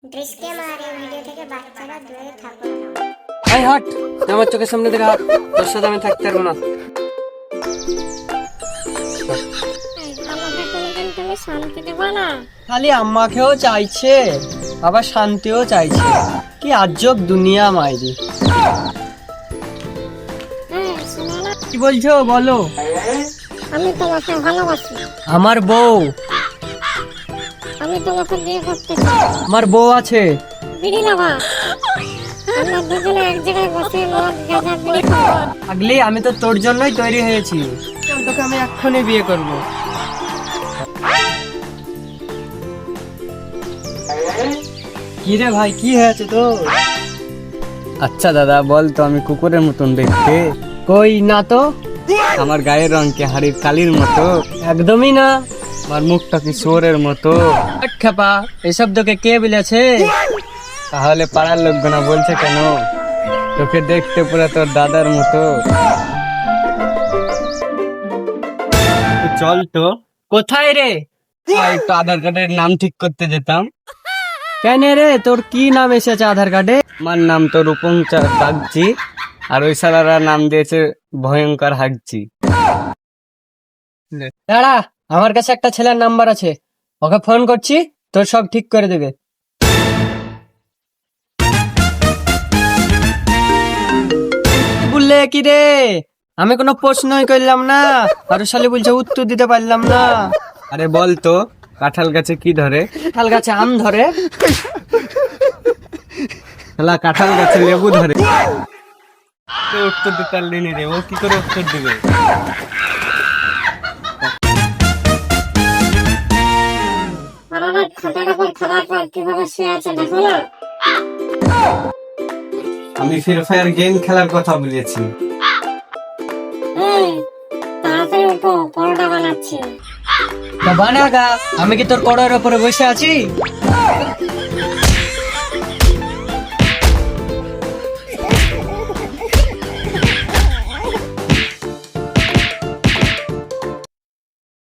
Disclaimer, এই video থেকে বাচ্চারা দূরে থাকুন। এই হট, আমার চোখের সামনে থেকে হট, তোর সাথে আমি থাকতে পারবো না। আমাকে কোনোদিন তুমি শান্তি দেবো না? খালি আম্মাকেও চাইছে আবার শান্তিও চাইছে, কি আজব দুনিয়া মাইরি। হ্যাঁ, শোনো না, কি বলছো বলো? আমি তোমাকে ভালোবাসি। আমার বউ, আমি তোমাকে বিয়ে করতে চাই। আমার বউ আছে। বিড়ি লাগা, আমরা দুজনে এক জায়গায় বসে মদ গাঁজা বিড়ি খাবো। আগলি, আমি তো তোর জন্যই তৈরি হয়েছি, তোকে আমি এক্ষুনি বিয়ে করব। কি রে ভাই, কি হয়েছে তো? আচ্ছা দাদা, বল তো আমি কুকুরের মতন দেখতে? কই না তো, আমার গায়ের রং কি হাড়ির কালির মতো? একদমই না। আমার মুখটা কি শুয়োরের মতো? খেপা, এসব তোকে কে বলেছে? তাহলে পাড়ার লোকজনা বলছে কেন? তোকে দেখতে পুরো তোর দাদার মতো। তো চল তো, কোথায় রে? একটু আধার কার্ডের নাম ঠিক করতে যেতাম। কেন রে, তোর কি নাম এসেছে আধার কার্ডে? আমার নাম তো রূপঙ্কর বাগচি, আর ওই সালারা নাম দিয়েছে ভয়ঙ্কর হাগচি। দাঁড়া, আমার কাছে একটা ছেলের নাম্বার আছে, ওকে ফোন করছি, তোর সব ঠিক করে দেবে। বললে কি রে, আমি কোনো প্রশ্নই করলাম না, আর শালি বলছে উত্তর দিতে পারলাম না। আরে বল তো, কাঁঠাল গাছে কি ধরে? কাঁঠাল গাছে আম ধরে। শালা কাঁঠাল গাছে লেবু ধরে। তো উত্তর দিতে পারলি নি রে, ও কি করে উত্তর দিবে? আর আমার খাতার উপর খাবার পর কিভাবে শুয়ে আছে দেখো না। আমি ফ্রি ফায়ার গেম খেলার কথা বলেছি। এই, তাড়াতাড়ি উঠো, পরোটা বানাচ্ছি। বানাগা, আমি কি তোর কড়াইয়ের উপরে বসে আছি?